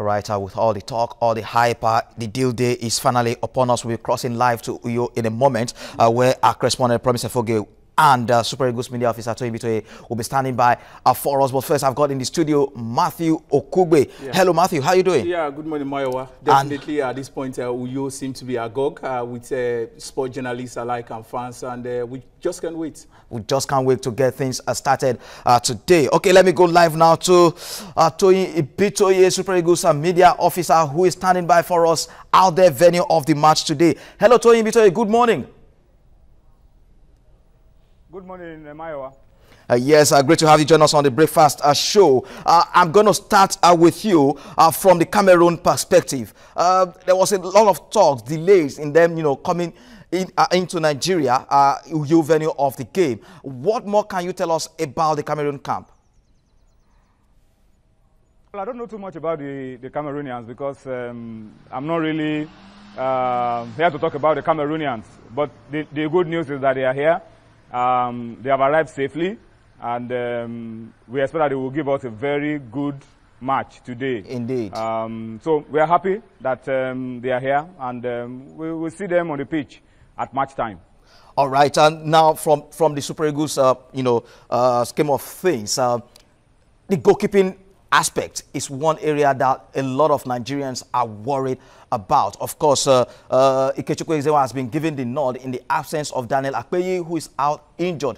All right, with all the talk, all the hype, the deal day is finally upon us. We're crossing live to you in a moment where our correspondent, Promise Efoge, and Super Eagles media officer Toyin Bitoye will be standing by for us. But first, I've got in the studio Matthew Okugbe. Yeah. Hello, Matthew. How are you doing? Yeah, good morning, Mayowa. Definitely, at this point, Uyo seems to be agog with sport journalists alike and fans, and we just can't wait. We just can't wait to get things started today. Okay, let me go live now to Toyin Bitoye, Super Eagles media officer, who is standing by for us out there venue of the match today. Hello, Toyin Bitoye. Good morning. Good morning, Mayowa. Yes, great to have you join us on the breakfast show. I'm going to start with you from the Cameroon perspective. There was a lot of talks, delays in them, coming into Nigeria, Uyo venue of the game. What more can you tell us about the Cameroon camp? Well, I don't know too much about the Cameroonians because I'm not really here to talk about the Cameroonians. But the good news is that they are here. They have arrived safely, and we expect that they will give us a very good match today. Indeed. So we are happy that they are here, and we will see them on the pitch at match time. All right, and now from the Super Eagles, scheme of things, the goalkeeping aspect is one area that a lot of Nigerians are worried about. Of course, Ikechukwu Ezewa has been given the nod in the absence of Daniel Akpeyi, who is out injured.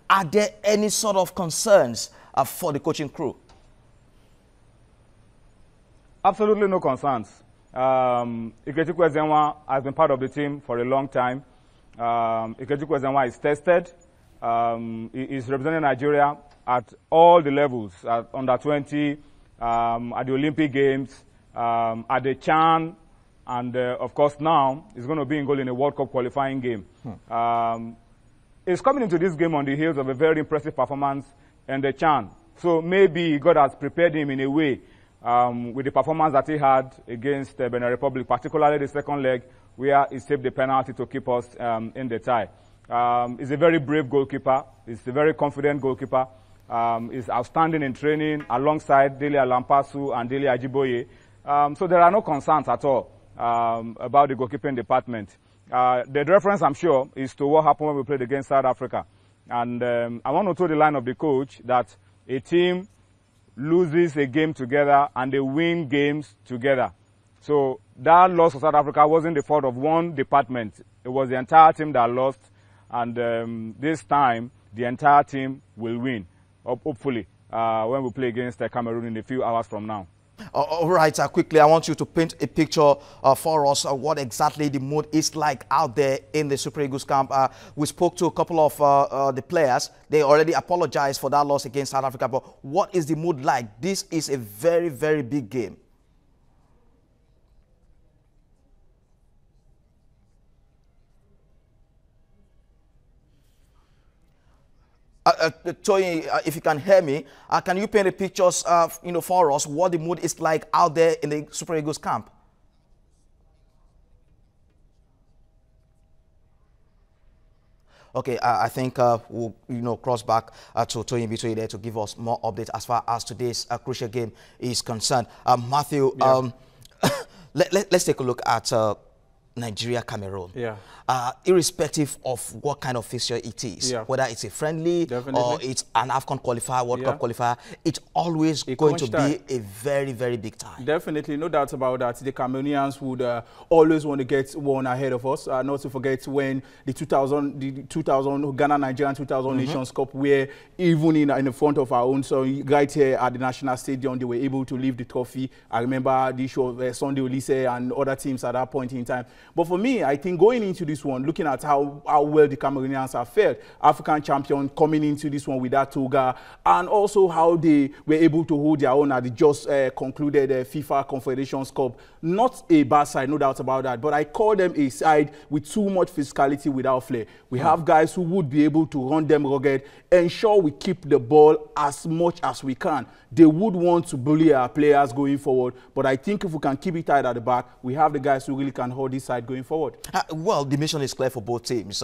Are there any sort of concerns for the coaching crew? Absolutely no concerns. Ikechukwu Ezewa has been part of the team for a long time. Ikechukwu Ezewa is tested. He is representing Nigeria at all the levels, at under 20, at the Olympic Games, at the CHAN, and of course now he's going to be in goal in a World Cup qualifying game. He's coming into this game on the heels of a very impressive performance in the CHAN. So maybe God has prepared him in a way with the performance that he had against Benin Republic, particularly the second leg, where he saved the penalty to keep us in the tie. He's a very brave goalkeeper. He's a very confident goalkeeper. Is outstanding in training alongside Dele Alampasu and Dele Ajiboye. So there are no concerns at all about the goalkeeping department. The reference, I'm sure, is to what happened when we played against South Africa. And I want to throw the line of the coach that a team loses a game together and they win games together. So that loss for South Africa wasn't the fault of one department. It was the entire team that lost. And this time, the entire team will win. Hopefully, when we play against Cameroon in a few hours from now. All right, quickly, I want you to paint a picture for us what exactly the mood is like out there in the Super Eagles camp. We spoke to a couple of the players. They already apologized for that loss against South Africa. But what is the mood like? This is a very, very big game. Toyin, if you can hear me, can you paint the pictures, for us what the mood is like out there in the Super Eagles camp? Okay, I think we'll, cross back to Toyin Bitoye there to give us more updates as far as today's crucial game is concerned. Matthew, yeah. Let's take a look at Nigeria, Cameroon. Yeah. Irrespective of what kind of fixture it is, yeah, whether it's a friendly or it's an AFCON qualifier, World Cup qualifier, it's always going to be a very, very big time. Definitely, no doubt about that. The Cameroonians would always want to get one ahead of us. Not to forget when the 2000 Ghana-Nigerian 2000 Nations Cup, where even in the front of our own, so right here at the National Stadium, they were able to leave the trophy. I remember the issue of Sunday Olise and other teams at that point in time. But for me, I think going into this one, looking at how well the Cameroonians have fared, African champion coming into this one with that toga, and also how they were able to hold their own at the just concluded FIFA Confederations Cup. Not a bad side, no doubt about that, but I call them a side with too much physicality without flair. We have guys who would be able to run them rugged, ensure we keep the ball as much as we can. They would want to bully our players going forward, but I think if we can keep it tight at the back, we have the guys who really can hold this side going forward. Well, the mission is clear for both teams.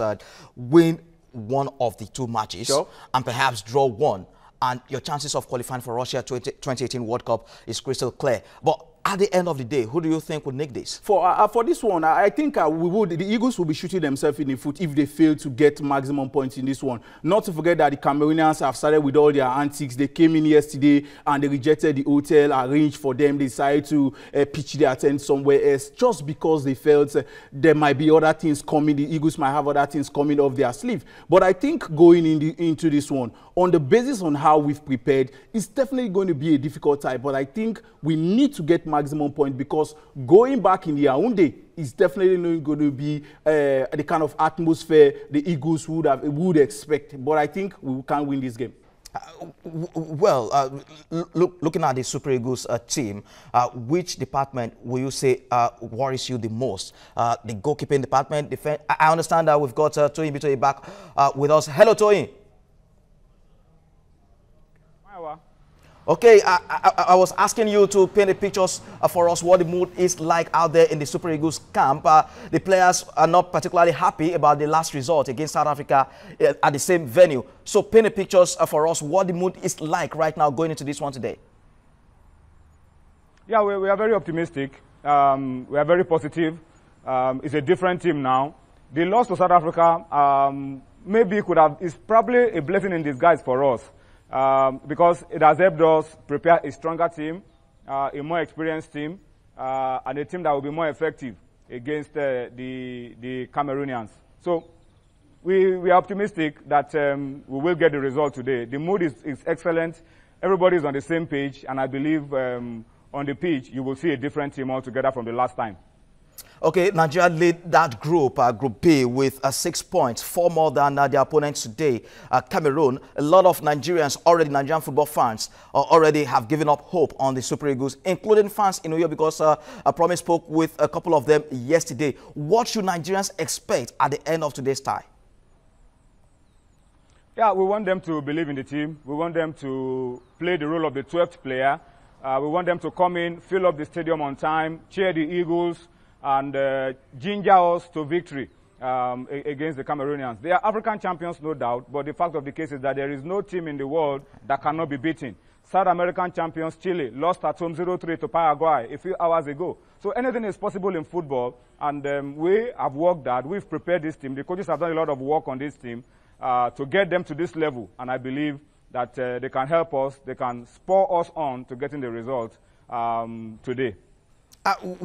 Win one of the two matches, sure, and perhaps draw one, and your chances of qualifying for Russia 2018 World Cup is crystal clear. But at the end of the day, who do you think would nick this? For this one, I think the Eagles will be shooting themselves in the foot if they fail to get maximum points in this one. Not to forget that the Cameroonians have started with all their antics. They came in yesterday and they rejected the hotel arranged for them. They decided to pitch their tent somewhere else just because they felt there might be other things coming. The Eagles might have other things coming off their sleeve. But I think going into this one, on the basis on how we've prepared, it's definitely going to be a difficult time. But I think we need to get maximum point, because going back in the Yaoundé is definitely not going to be the kind of atmosphere the Eagles would expect. But I think we can win this game. Looking at the Super Eagles team, which department will you say worries you the most? The goalkeeping department, defense. I understand that we've got Toyin Bitoye back with us. Hello, Toyin. Okay, I was asking you to paint the pictures for us what the mood is like out there in the Super Eagles camp. The players are not particularly happy about the last result against South Africa at the same venue. So paint the pictures for us what the mood is like right now going into this one today. Yeah, we are very optimistic. We are very positive. It's a different team now. The loss to South Africa is probably a blessing in disguise for us. Because it has helped us prepare a stronger team, a more experienced team, and a team that will be more effective against the Cameroonians. So we are optimistic that we will get the result today. The mood is excellent. Everybody is on the same page, and I believe on the pitch you will see a different team altogether from the last time. Okay, Nigeria lead that group, Group B, with 6 points, 4 more than their opponents today. Cameroon, a lot of Nigerians, Nigerian football fans, already have given up hope on the Super Eagles, including fans in Uyo, because I promise spoke with a couple of them yesterday. What should Nigerians expect at the end of today's tie? Yeah, we want them to believe in the team. We want them to play the role of the 12th player. We want them to come in, fill up the stadium on time, cheer the Eagles, and ginger us to victory against the Cameroonians. They are African champions, no doubt, but the fact of the case is that there is no team in the world that cannot be beaten. South American champions Chile lost at home 0-3 to Paraguay a few hours ago. So anything is possible in football, and we have worked hard. We've prepared this team. The coaches have done a lot of work on this team to get them to this level, and I believe that they can help us, they can spur us on to getting the result today.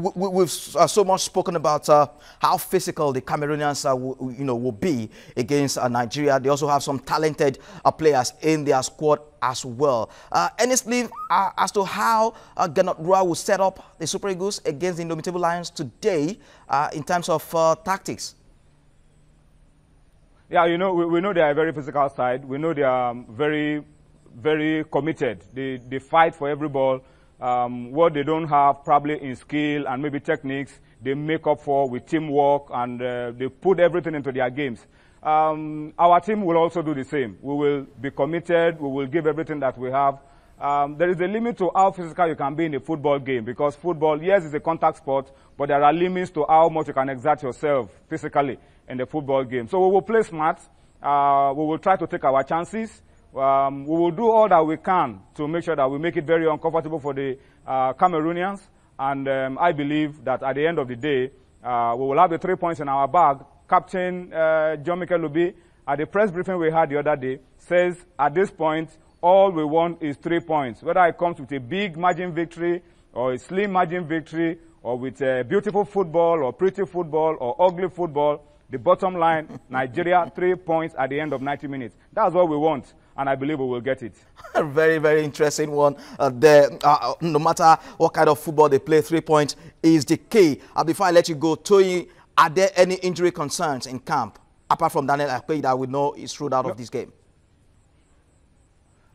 We've so much spoken about how physical the Cameroonians will be against Nigeria. They also have some talented players in their squad as well. Honestly, as to how Gernot Rohr will set up the Super Eagles against the Indomitable Lions today in terms of tactics. Yeah, we know they are a very physical side. We know they are very, very committed. They fight for every ball. What they don't have probably in skill and maybe techniques, they make up for with teamwork, and they put everything into their games. Our team will also do the same. We will be committed. We will give everything that we have. There is a limit to how physical you can be in a football game, because football, yes, is a contact sport, but there are limits to how much you can exert yourself physically in the football game. So we will play smart. We will try to take our chances. We will do all that we can to make sure that we make it very uncomfortable for the Cameroonians. And I believe that at the end of the day, we will have the 3 points in our bag. Captain John-Mikel Lubi, at the press briefing we had the other day, says at this point, all we want is 3 points. Whether it comes with a big margin victory or a slim margin victory, or with beautiful football or pretty football or ugly football, the bottom line, Nigeria, 3 points at the end of 90 minutes. That's what we want, and I believe we will get it. A very, very interesting one there. No matter what kind of football they play, 3 points is the key. Before I let you go, Toyin, are there any injury concerns in camp, apart from Daniel Akpeyi that we know is ruled out of this game?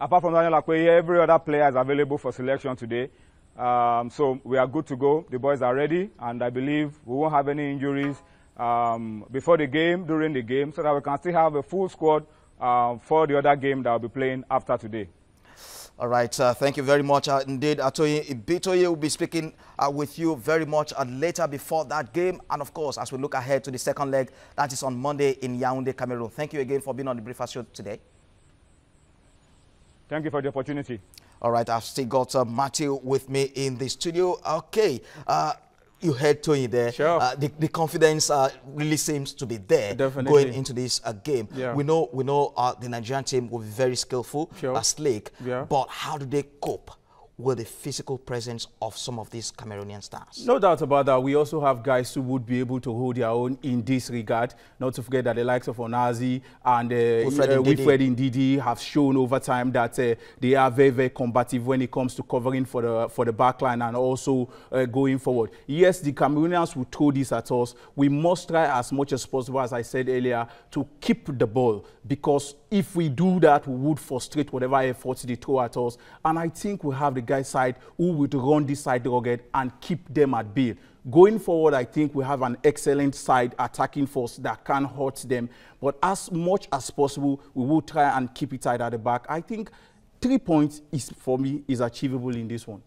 Apart from Daniel Akpeyi, every other player is available for selection today. So we are good to go. The boys are ready, and I believe we won't have any injuries before the game, during the game, so that we can still have a full squad for the other game that will be playing after today. All right, thank you very much. Indeed, Toyin Bitoye will be speaking with you very much later before that game. And of course, as we look ahead to the second leg, that is on Monday in Yaoundé, Cameroon. Thank you again for being on the Breakfast Show today. Thank you for the opportunity. All right, I've still got Matthew with me in the studio. Okay, you heard Tony there. Sure. The confidence really seems to be there. Definitely. Going into this game. Yeah. We know the Nigerian team will be very skillful, Sure. slick. Yeah. But how do they cope with the physical presence of some of these Cameroonian stars? No doubt about that. We also have guys who would be able to hold their own in this regard. Not to forget that the likes of Onazi and Wilfred Ndidi have shown over time that they are very, very combative when it comes to covering for the back line and also going forward. Yes, the Cameroonians will throw this at us. We must try as much as possible, as I said earlier, to keep the ball, because if we do that, we would frustrate whatever efforts they throw at us. And I think we have the guys side who would run this side rugged and keep them at bay. Going forward, I think we have an excellent side attacking force that can hurt them. But as much as possible, we will try and keep it tight at the back. I think 3 points for me is achievable in this one.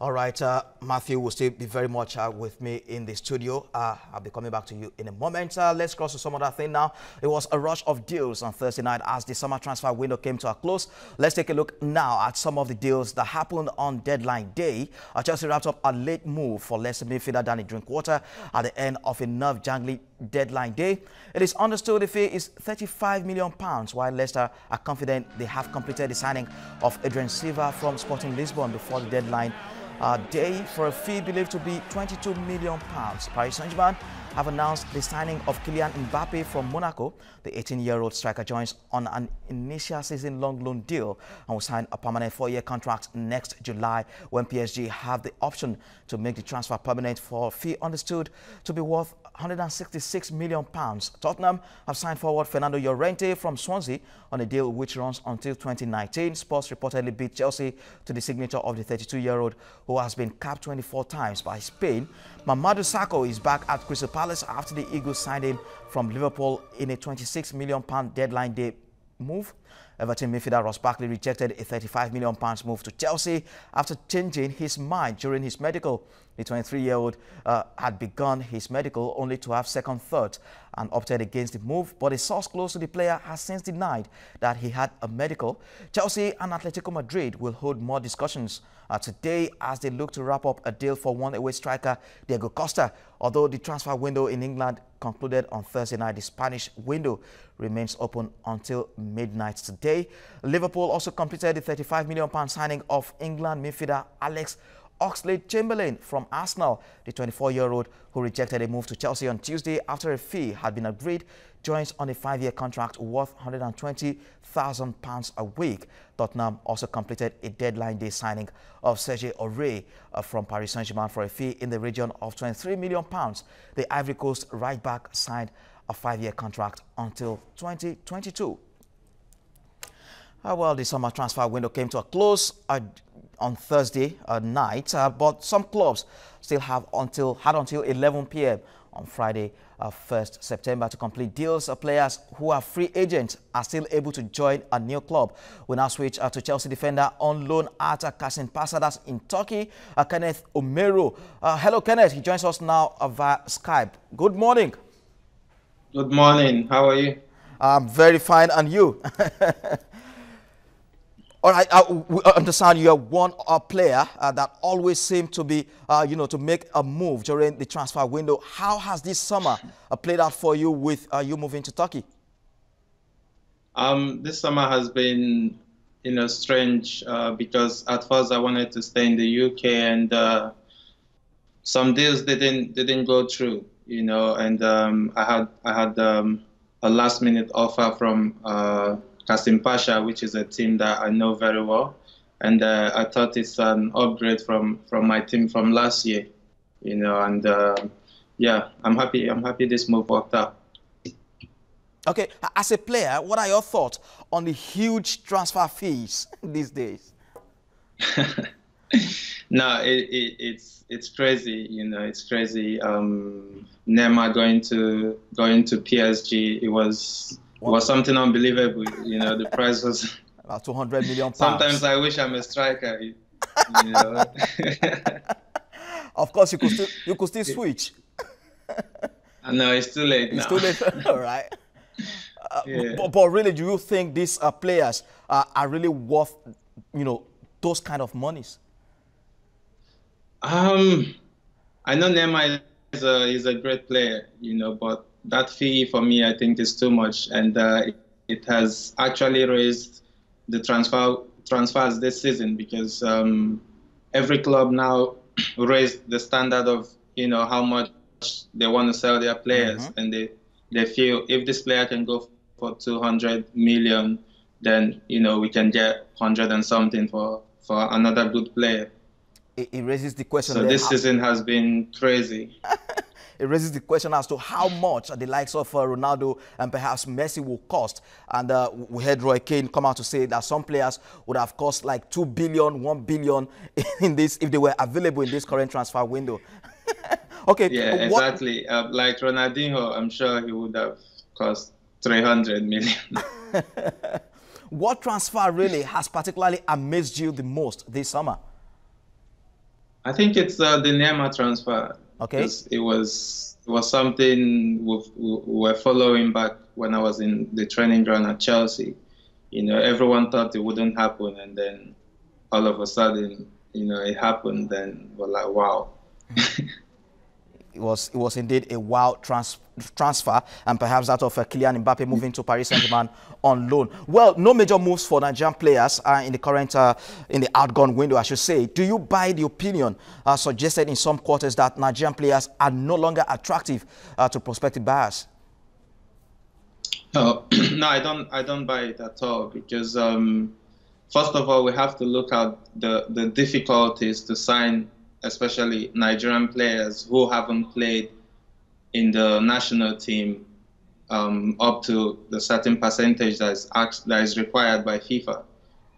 All right, Matthew will still be very much with me in the studio. I'll be coming back to you in a moment. Let's cross to some other thing now. It was a rush of deals on Thursday night as the summer transfer window came to a close. Let's take a look now at some of the deals that happened on deadline day. Chelsea wrapped up a late move for Leicester midfielder Danny Drinkwater at the end of a nerve-jangling deadline day. It is understood the fee is £35 million, while Leicester are confident they have completed the signing of Adrian Silva from Sporting Lisbon before the deadline day for a fee believed to be £22 million. Paris Saint-Germain have announced the signing of Kylian Mbappe from Monaco. The 18-year-old striker joins on an initial season-long loan deal and will sign a permanent 4-year contract next July, when PSG have the option to make the transfer permanent for a fee understood to be worth £166 million. Tottenham have signed forward Fernando Llorente from Swansea on a deal which runs until 2019. Spurs reportedly beat Chelsea to the signature of the 32-year-old who has been capped 24 times by Spain. Mamadou Sakho is back at Crystal Palace after the Eagles signed him from Liverpool in a £26 million deadline day move. Everton midfielder Ross Barkley rejected a £35 million move to Chelsea after changing his mind during his medical. The 23-year-old had begun his medical only to have second thought and opted against the move, but a source close to the player has since denied that he had a medical. Chelsea and Atletico Madrid will hold more discussions today as they look to wrap up a deal for one away striker Diego Costa. Although the transfer window in England concluded on Thursday night, the Spanish window remains open until midnight today. Liverpool also completed the £35 million signing of England midfielder Alex Oxlade-Chamberlain from Arsenal. The 24-year-old, who rejected a move to Chelsea on Tuesday after a fee had been agreed, joins on a 5-year contract worth £120,000 a week. Tottenham also completed a deadline day signing of Serge Aurier from Paris Saint-Germain for a fee in the region of £23 million. The Ivory Coast right-back signed a 5-year contract until 2022. Well, the summer transfer window came to a close on Thursday night, but some clubs still had until 11 p.m. on Friday, 1st September to complete deals. Players who are free agents are still able to join a new club. We now switch to Chelsea defender on loan at Kasim Pasadas in Turkey, Kenneth Omero. Hello, Kenneth. He joins us now via Skype. Good morning. Good morning. How are you? I'm very fine. And you? All right, we understand you are one player that always seems to be, to make a move during the transfer window. How has this summer played out for you with you moving to Turkey? This summer has been, strange because at first I wanted to stay in the UK and some deals didn't go through, and I had a last-minute offer from Kasim Pasha, which is a team that I know very well, and I thought it's an upgrade from my team from last year, and yeah, I'm happy this move worked out. Okay, as a player, what are your thoughts on the huge transfer fees these days? No, it's crazy, it's crazy. Neymar going to PSG, it was something unbelievable. The price was about £200 million. Sometimes I wish I'm a striker. Of course, you could still switch. No, it's too late now. It's too late. All right. Yeah. But really, do you think these players are really worth, those kind of monies? I know Neymar is a great player, you know, but that fee for me, I think, is too much, and it has actually raised the transfers this season because every club now raised the standard of, you know, how much they want to sell their players, and they feel if this player can go for 200 million, then, you know, we can get 100 and something for another good player. It raises the question. So this season has been crazy. It raises the question as to how much the likes of Ronaldo and perhaps Messi will cost. And we heard Roy Keane come out to say that some players would have cost like 2 billion, 1 billion in this if they were available in this current transfer window. Okay. Yeah, exactly. Like Ronaldinho, I'm sure he would have cost 300 million. What transfer really has particularly amazed you the most this summer? I think it's the Neymar transfer. Okay. It was something we were following back when I was in the training ground at Chelsea. You know, everyone thought it wouldn't happen, and then all of a sudden, you know, it happened. Then we're like, wow. It was indeed a wild transfer, and perhaps that of Kylian Mbappe moving to Paris Saint-Germain on loan. Well, no major moves for Nigerian players in the current in the outgone window, I should say. Do you buy the opinion suggested in some quarters that Nigerian players are no longer attractive to prospective buyers? No, I don't buy it at all because first of all, we have to look at the difficulties to sign, especially Nigerian players who haven't played in the national team up to the certain percentage that is required by FIFA.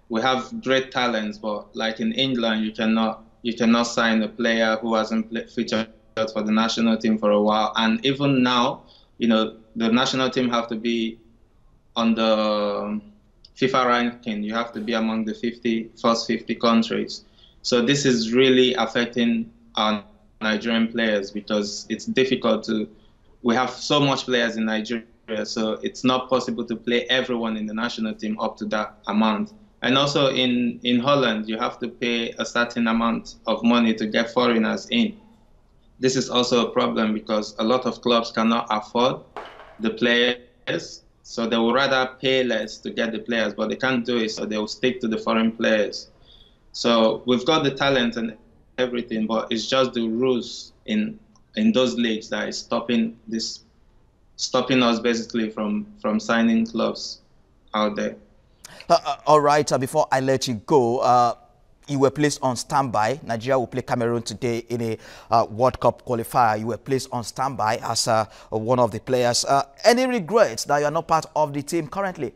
We have great talents, but like in England, you cannot sign a player who hasn't featured for the national team for a while. And even now, you know, the national team have to be on the FIFA ranking. You have to be among the first 50 countries. So this is really affecting our Nigerian players because it's difficult we have so much players in Nigeria, so it's not possible to play everyone in the national team up to that amount. And also in Holland, you have to pay a certain amount of money to get foreigners in. This is also a problem because a lot of clubs cannot afford the players, so they will rather pay less to get the players, but they can't do it, so they will stick to the foreign players. So we've got the talent and everything, but it's just the rules in those leagues that is stopping us basically from signing clubs out there. All right. Before I let you go, you were placed on standby. Nigeria will play Cameroon today in a World Cup qualifier. You were placed on standby as one of the players. Any regrets that you are not part of the team currently?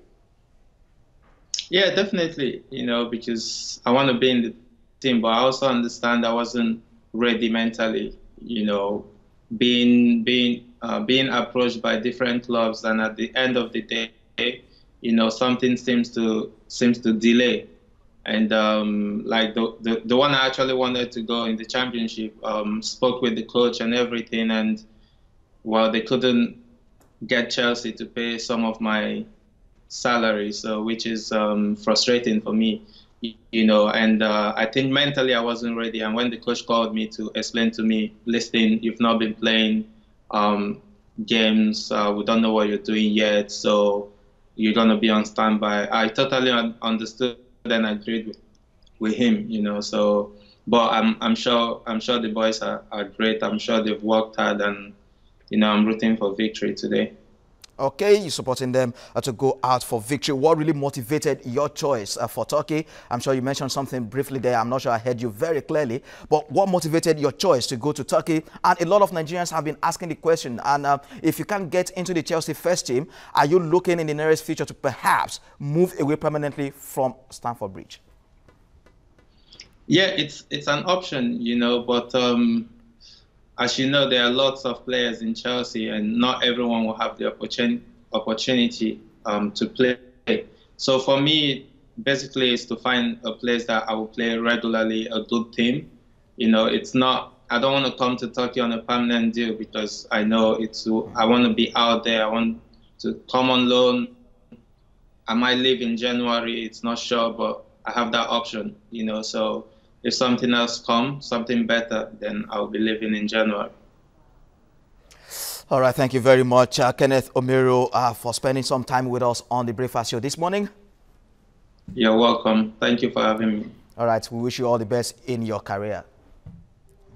Yeah, definitely, you know, because I want to be in the team, but I also understand I wasn't ready mentally, you know, being approached by different clubs, and at the end of the day, you know, something seems to delay. And like the one I actually wanted to go in the championship, spoke with the coach and everything, and well, they couldn't get Chelsea to pay some of my salary, so which is frustrating for me, you know. And I think mentally I wasn't ready. And when the coach called me to explain to me, listen, you've not been playing games, we don't know what you're doing yet, so you're gonna be on standby. I totally understood and agreed with him, you know. So, but I'm sure the boys are great. I'm sure they've worked hard, and you know, I'm rooting for victory today. Okay, you're supporting them to go out for victory. What really motivated your choice for Turkey? I'm sure you mentioned something briefly there. I'm not sure I heard you very clearly. But what motivated your choice to go to Turkey? And a lot of Nigerians have been asking the question. And if you can't get into the Chelsea first team, are you looking in the nearest future to perhaps move away permanently from Stamford Bridge? Yeah, it's an option, you know, but as you know, there are lots of players in Chelsea, and not everyone will have the opportunity to play. So for me, basically, it's to find a place that I will play regularly, a good team. You know, it's not. I don't want to come to Turkey on a permanent deal because I know I want to be out there. I want to come on loan. I might leave in January. It's not sure, but I have that option, you know. So if something else comes, something better, then I'll be leaving in January. All right, thank you very much, Kenneth Omeru, for spending some time with us on the Breakfast Show this morning. You're welcome. Thank you for having me. All right, we wish you all the best in your career.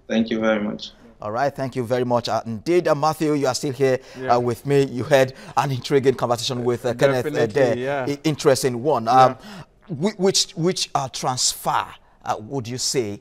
Thank you very much. All right, thank you very much. Indeed, Matthew, you are still here with me. You had an intriguing conversation with Kenneth there. Yeah. Interesting one. Which transfer would you say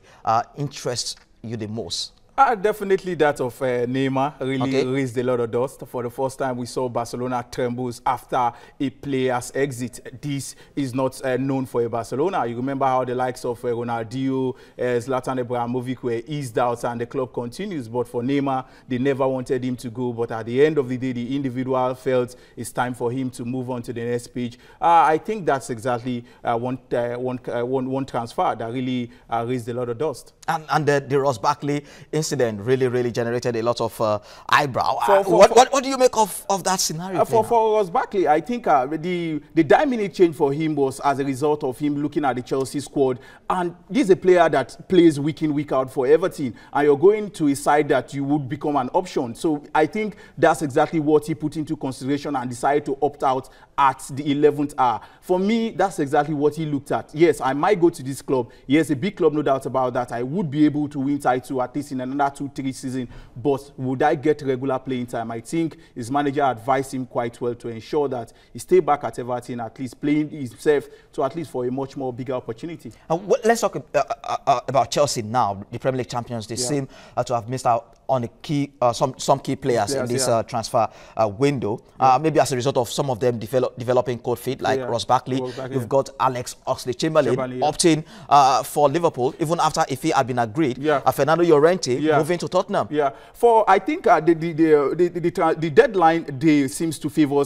interests you the most? Definitely that of Neymar really raised a lot of dust. For the first time, we saw Barcelona trembles after a player's exit. This is not known for a Barcelona. You remember how the likes of Ronaldinho, Zlatan Ibrahimovic were eased out and the club continues. But for Neymar, they never wanted him to go. But at the end of the day, the individual felt it's time for him to move on to the next page. I think that's exactly one transfer that really raised a lot of dust. And the Ross Barkley incident really generated a lot of eyebrow. What do you make of that scenario? For Ross Barkley, I think the dynamic change for him was as a result of him looking at the Chelsea squad. And this is a player that plays week in, week out for Everton. And you're going to a side that you would become an option. So I think that's exactly what he put into consideration and decided to opt out at the 11th hour. For me, that's exactly what he looked at. Yes, I might go to this club. Yes, a big club, no doubt about that. I would be able to win title at least in another 2-3 seasons. But would I get regular playing time? I think his manager advised him quite well to ensure that he stay back at Everton, at least playing himself to at least for a much more bigger opportunity. Let's talk about Chelsea now, the Premier League champions. They seem to have missed out on the key, some key players in this transfer window. Maybe as a result of some of them developing cold feet, like Ross Barkley. You've got Alex Oxlade-Chamberlain opting for Liverpool, even after if he had been agreed. Fernando Llorente moving to Tottenham. I think the deadline day seems to favour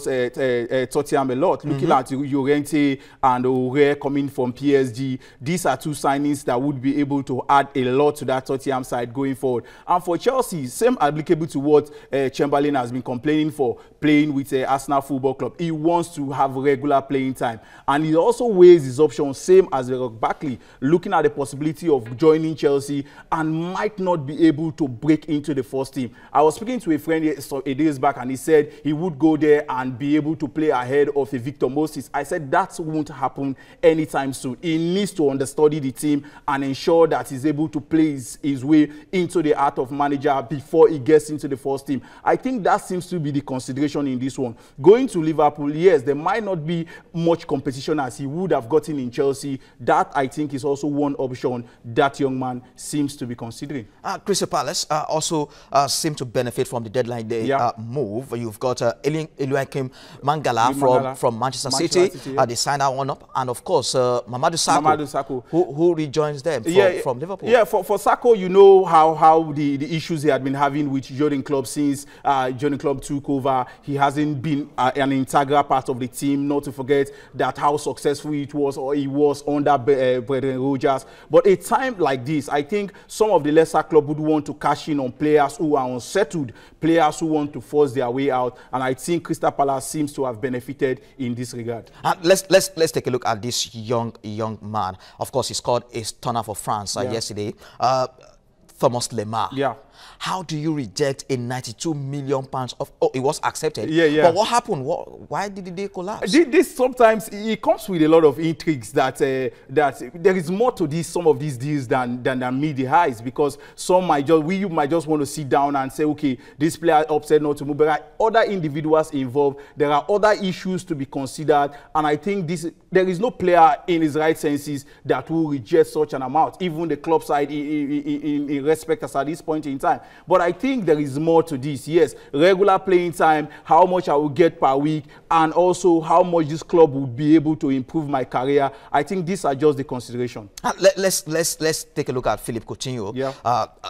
Tottenham a lot. Looking at Llorente and Aurier coming from PSG, these are two signings that would be able to add a lot to that Tottenham side going forward. And for Chelsea, same applicable to what Chamberlain has been complaining for, playing with Arsenal Football Club. He wants to have regular playing time. And he also weighs his options, same as Ross Barkley, looking at the possibility of joining Chelsea and might not be able to break into the first team. I was speaking to a friend a days back and he said he would go there and be able to play ahead of a Victor Moses. I said that won't happen anytime soon. He needs to understudy the team and ensure that he's able to play his way into the art of manager before he gets into the first team. I think that seems to be the consideration in this one. Going to Liverpool, yes, there might not be much competition as he would have gotten in Chelsea. That, I think, is also one option that young man seems to be considering. Crystal Palace also seem to benefit from the deadline day move. You've got Eliakim Mangala from Manchester City. They signed that one up. And, of course, Mamadou Sakho, who rejoins them from Liverpool. Yeah, for Sakho, you know how the issues he had been having with Jurgen Klopp since Jurgen Klopp took over. He hasn't been an integral part of the team, not to forget that how successful it was or he was under Brendan Rodgers. But a time like this, I think some of the lesser clubs would want to cash in on players who are unsettled, players who want to force their way out, and I think Crystal Palace seems to have benefited in this regard. Let's take a look at this young man. Of course, he scored a stunner for France yesterday. Thomas Lemar. How do you reject a £92 million of? Oh, it was accepted. But what happened? Why did they collapse? This sometimes it comes with a lot of intrigues that that there is more to this. Some of these deals than meet the eyes, because some might just want to sit down and say, okay, this player upset not to move. There are other individuals involved. There are other issues to be considered, and I think there is no player in his right senses that will reject such an amount. Even the club side in respect as at this point in time. But I think there is more to this. Yes, regular playing time, how much I will get per week, and also how much this club would be able to improve my career. I think these are just the consideration. Let's take a look at Philippe Coutinho.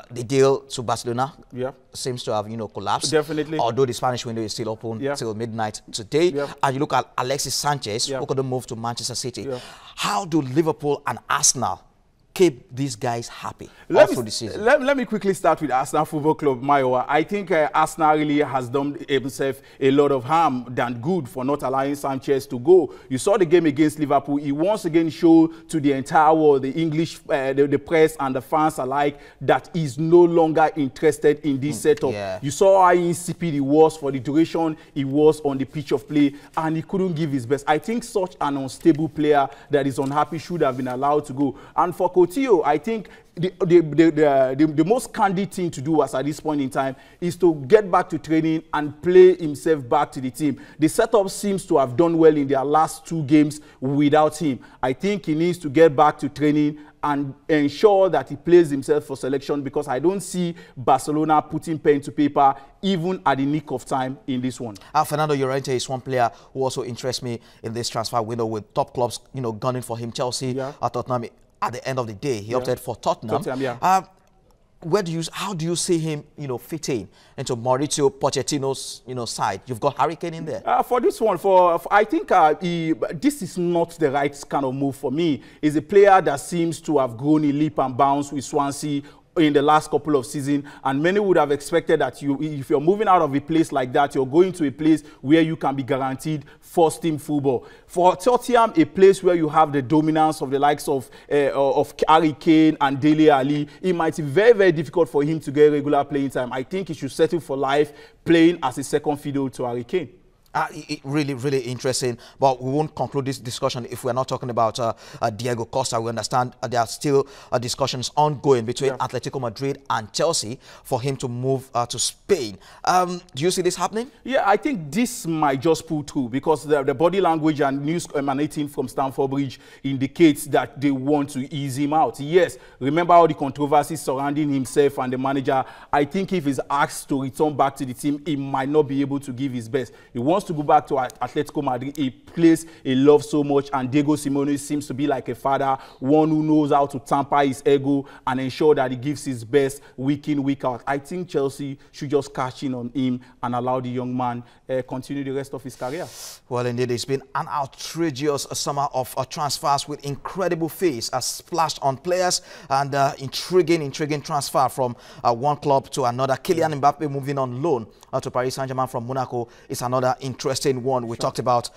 The deal to Barcelona seems to have collapsed. Definitely. Although the Spanish window is still open till midnight today. And you look at Alexis Sanchez, who could move to Manchester City. How do Liverpool and Arsenal keep these guys happy through the season? Let me quickly start with Arsenal Football Club, Mayowa. I think Arsenal really has done himself a lot of harm than good for not allowing Sanchez to go. You saw the game against Liverpool. He once again showed to the entire world, the English, the press and the fans alike, that he's no longer interested in this setup. Yeah. You saw how insipid he was for the duration he was on the pitch of play, and he couldn't give his best. I think such an unstable player that is unhappy should have been allowed to go. And for Coutinho, I think the most candid thing to do at this point in time is to get back to training and play himself back to the team. The setup seems to have done well in their last 2 games without him. I think he needs to get back to training and ensure that he plays himself for selection, because I don't see Barcelona putting pen to paper even at the nick of time in this one. Fernando Llorente is one player who also interests me in this transfer window, with top clubs, gunning for him. Chelsea, Tottenham. At the end of the day, he opted for Tottenham. How do you see him, fitting into Mauricio Pochettino's, side? You've got Harry Kane in there. For this one, I think this is not the right kind of move for me. He's a player that seems to have grown in leap and bounds with Swansea in the last couple of seasons, and many would have expected that if you're moving out of a place like that, you're going to a place where you can be guaranteed first-team football. For Tottenham, a place where you have the dominance of the likes of Harry Kane and Dele Alli, it might be very, very difficult for him to get regular playing time. I think he should settle for life playing as a second fiddle to Harry Kane. Really, really interesting. But we won't conclude this discussion if we're not talking about Diego Costa. We understand there are still discussions ongoing between Atletico Madrid and Chelsea for him to move to Spain. Do you see this happening? Yeah, I think this might just pull through, because the body language and news emanating from Stamford Bridge indicates that they want to ease him out. Yes, remember all the controversies surrounding himself and the manager. I think if he's asked to return back to the team, he might not be able to give his best. He wants to go back to Atletico Madrid, a place he loves so much, and Diego Simeone seems to be like a father, one who knows how to tamper his ego and ensure that he gives his best week in, week out. I think Chelsea should just cash in on him and allow the young man continue the rest of his career. Well, indeed, it's been an outrageous summer of transfers with incredible fees splashed on players, and intriguing transfer from one club to another. Kylian Mbappe moving on loan to Paris Saint-Germain from Monaco is another interesting one we talked about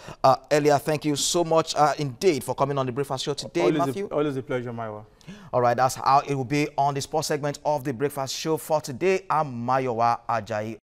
earlier. Thank you so much indeed for coming on the Breakfast Show today, Matthew. Always a pleasure, Mayowa. All right, that's how it will be on the sports segment of the Breakfast Show for today. I'm Mayowa Ajayi.